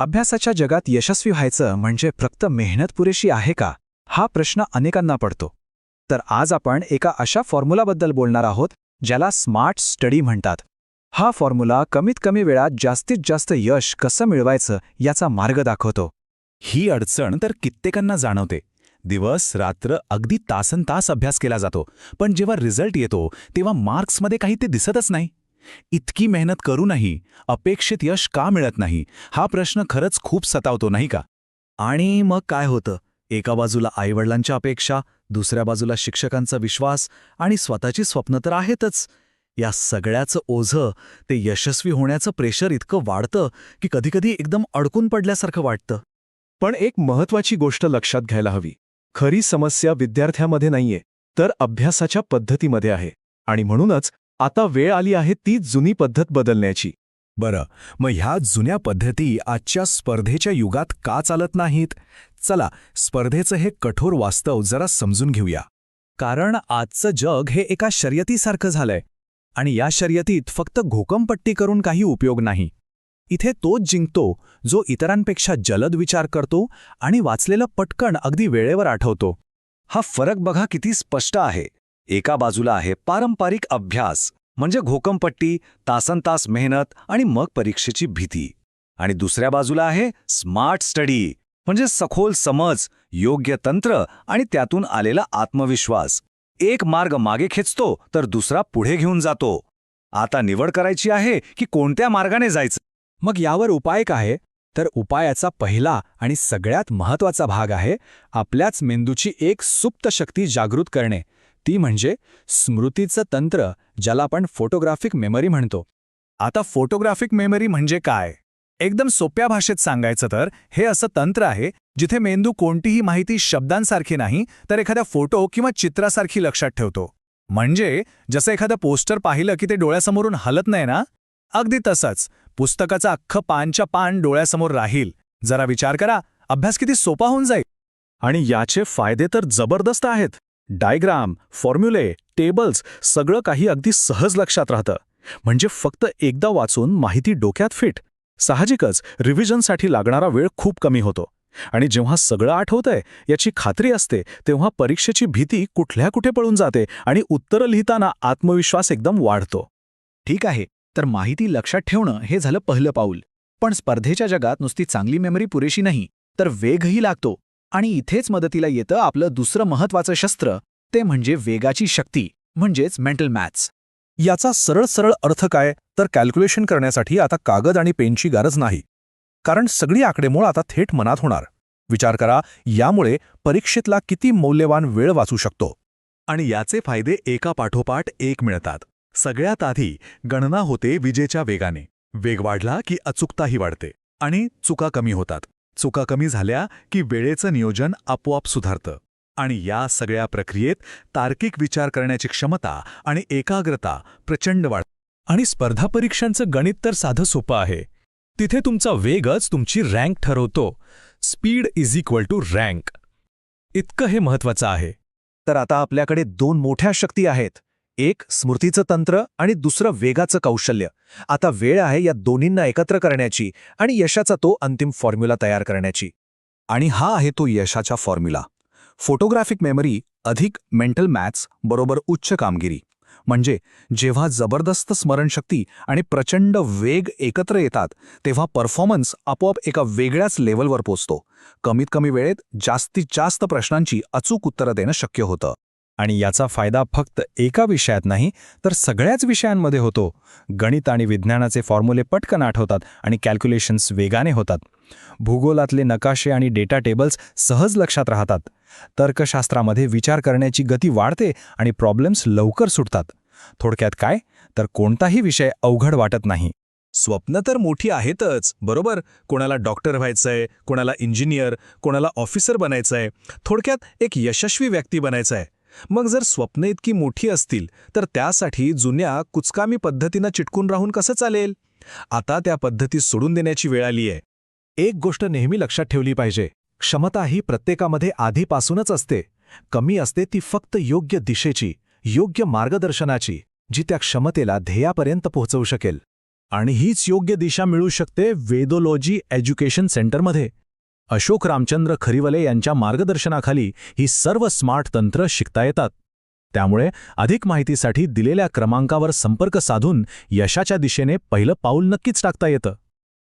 अभ्यासाच्या जगात यशस्वी व्हायचं म्हणजे फक्त मेहनत पुरेशी आहे का हा प्रश्न अनेकांना पडतो. तर आज आपण एका अशा फॉर्म्युलाबद्दल बोलणार आहोत ज्याला स्मार्ट स्टडी म्हणतात. हा फॉर्म्युला कमीत कमी वेळात जास्तीत जास्त यश कसं मिळवायचं याचा मार्ग दाखवतो. ही अडचण तर कित्येकांना जाणवते. दिवस रात्र अगदी तासनतास अभ्यास केला जातो, पण जेव्हा रिझल्ट येतो तेव्हा मार्क्समध्ये काही ते दिसतच नाही. इतकी मेहनत करूनही अपेक्षित यश का मिळत नाही हा प्रश्न खरंच खूप सतावतो, नाही का? आणि मग काय होतं? एका बाजूला आईवडिलांच्या अपेक्षा, दुसऱ्या बाजूला शिक्षकांचा विश्वास आणि स्वतःची स्वप्न तर आहेतच. या सगळ्याचं ओझं, ते यशस्वी होण्याचं प्रेशर इतकं वाढतं की कधीकधी एकदम अडकून पडल्यासारखं वाटतं. पण एक महत्वाची गोष्ट लक्षात घ्यायला हवी. खरी समस्या विद्यार्थ्यामध्ये नाहीये, तर अभ्यासाच्या पद्धतीमध्ये आहे. आणि म्हणूनच आता वेळ आली आहे ती जुनी पद्धत बदलण्याची. बरं, मग ह्या जुन्या पद्धती आजच्या स्पर्धेच्या युगात का चालत नाहीत? चला, स्पर्धेचं हे कठोर वास्तव जरा समजून घेऊया. कारण आजचं जग हे एका शर्यतीसारखं झालंय. आणि या शर्यतीत फक्त घोकमपट्टी करून काही उपयोग नाही. इथे तोच जिंकतो जो इतरांपेक्षा जलद विचार करतो आणि वाचलेलं पटकन अगदी वेळेवर आठवतो. हा फरक बघा किती स्पष्ट आहे. एका बाजूला आहे पारंपरिक अभ्यास, म्हणजे घोकमपट्टी, तासनतास मेहनत आणि मग परीक्षेची भीती. आणि दुसऱ्या बाजूला आहे स्मार्ट स्टडी, म्हणजे सखोल समज, योग्य तंत्र आणि त्यातून आलेला आत्मविश्वास. एक मार्ग मागे खेचतो तर दुसरा पुढे घेऊन जातो. आता निवड करायची आहे की कोणत्या मार्गाने जायचं. मग यावर उपाय काय? तर उपायाचा पहिला आणि सगळ्यात महत्त्वाचा भाग आहे आपल्याच मेंदूची एक सुप्त शक्ती जागृत करणे. ती म्हणजे स्मृतीचं तंत्र, ज्याला आपण फोटोग्राफिक मेमरी म्हणतो. आता फोटोग्राफिक मेमरी म्हणजे काय? एकदम सोप्या भाषेत सांगायचं तर हे असं तंत्र आहे जिथे मेंदू कोणतीही माहिती शब्दांसारखी नाही तर एखाद्या फोटो किंवा चित्रासारखी लक्षात ठेवतो. म्हणजे जसं एखादं पोस्टर पाहिलं की ते डोळ्यासमोरून हलत नाही ना, अगदी तसंच पुस्तकाचं अख्खं पानच्या पान डोळ्यासमोर राहील. जरा विचार करा, अभ्यास किती सोपा होऊन जाईल. आणि याचे फायदे तर जबरदस्त आहेत. डायग्राम, फॉर्म्युले, टेबल्स सगळं काही अगदी सहज लक्षात राहतं. म्हणजे फक्त एकदा वाचून माहिती डोक्यात फिट. साहजिकच रिव्हिजनसाठी लागणारा वेळ खूप कमी होतो. आणि जेव्हा सगळं आठवतंय याची खात्री असते तेव्हा परीक्षेची भीती कुठल्या कुठे पळून जाते आणि उत्तरं लिहिताना आत्मविश्वास एकदम वाढतो. ठीक आहे, तर माहिती लक्षात ठेवणं हे झालं पहिलं पाऊल. पण स्पर्धेच्या जगात नुसती चांगली मेमरी पुरेशी नाही, तर वेगही लागतो. आणि इथेच मदतीला येतं आपलं दुसरं महत्त्वाचं शस्त्र, ते म्हणजे वेगाची शक्ती, म्हणजेच मेंटल मॅथ्स. याचा सरळ अर्थ काय? तर कॅल्क्युलेशन करण्यासाठी आता कागद आणि पेनची गरज नाही. कारण सगळी आकडेमोड आता थेट मनात होणार. विचार करा, यामुळे परीक्षेतला किती मौल्यवान वेळ वाचू शकतो. आणि याचे फायदे एका पाठोपाठ एक मिळतात. सगळ्यात आधी गणना होते विजेच्या वेगाने. वेग वाढला की अचूकताही वाढते आणि चुका कमी होतात. चुका कमी झाल्या की वेळेचं नियोजन आपोआप सुधारतं. आणि या सगळ्या प्रक्रियेत तार्किक विचार करण्याची क्षमता आणि एकाग्रता प्रचंड वाढते. आणि स्पर्धा परीक्षांचं गणित तर साधं सोपं आहे. तिथे तुमचा वेगच तुमची रँक ठरवतो. Speed is equal to rank. इतकं हे महत्त्वाचं आहे. तर आता आपल्याकडे दोन मोठ्या शक्ती आहेत. एक स्मृतीचं तंत्र आणि दुसरं वेगाचं कौशल्य. आता वेळ आहे या दोन्हींना एकत्र करण्याची आणि यशाचा तो अंतिम फॉर्म्युला तयार करण्याची. आणि हा आहे तो यशाचा फॉर्म्युला. फोटोग्राफिक मेमरी अधिक मेंटल मॅथ्स बरोबर उच्च कामगिरी. म्हणजे जेव्हा जबरदस्त स्मरणशक्ती आणि प्रचंड वेग एकत्र येतात तेव्हा परफॉर्मन्स आपोआप एका वेगळ्याच लेव्हलवर पोचतो. कमीत कमी वेळेत जास्तीत जास्त प्रश्नांची अचूक उत्तरं देणं शक्य होतं. आणि याचा फायदा फक्त एका विषयात नाही तर सगळ्याच विषयांमध्ये होतो. गणित आणि विज्ञानाचे फॉर्म्युले पटकन आठवतात आणि कॅल्क्युलेशन्स वेगाने होतात. भूगोलातले नकाशे आणि डेटा टेबल्स सहज लक्षात राहतात. तर्कशास्त्रामध्ये विचार करण्याची गती वाढते आणि प्रॉब्लेम्स लवकर सुटतात. थोडक्यात काय? तर कोणताही विषय अवघड वाटत नाही. स्वप्न तर मोठी आहेतच, बरोबर. कोणाला डॉक्टर व्हायचंय, कोणाला इंजिनियर, कोणाला ऑफिसर बनायचंय. थोडक्यात एक यशस्वी व्यक्ती बनायचंय. मग जर स्वप्न इतकी मोठी असतील तर त्यासाठी जुन्या कुचकामी पद्धतींना चिटकून राहून कसं चालेल? आता त्या पद्धती सोडून देण्याची वेळ आली आहे. एक गोष्ट नेहमी लक्षात ठेवली पाहिजे. क्षमता ही प्रत्येकामध्ये आधीपासूनच असते. कमी असते ती फक्त योग्य दिशेची, योग्य मार्गदर्शनाची, जी त्या क्षमतेला ध्येयापर्यंत पोहोचवू शकेल. आणि हीच योग्य दिशा मिळू शकते वेदोलॉजी एज्युकेशन सेंटरमध्ये. अशोक रामचंद्र खरिवले यांच्या मार्गदर्शनाखाली ही सर्व स्मार्ट तंत्र शिकता येतात. त्यामुळे अधिक माहितीसाठी दिलेल्या क्रमांकावर संपर्क साधून यशाच्या दिशेने पहिलं पाऊल नक्कीच टाकता येतं.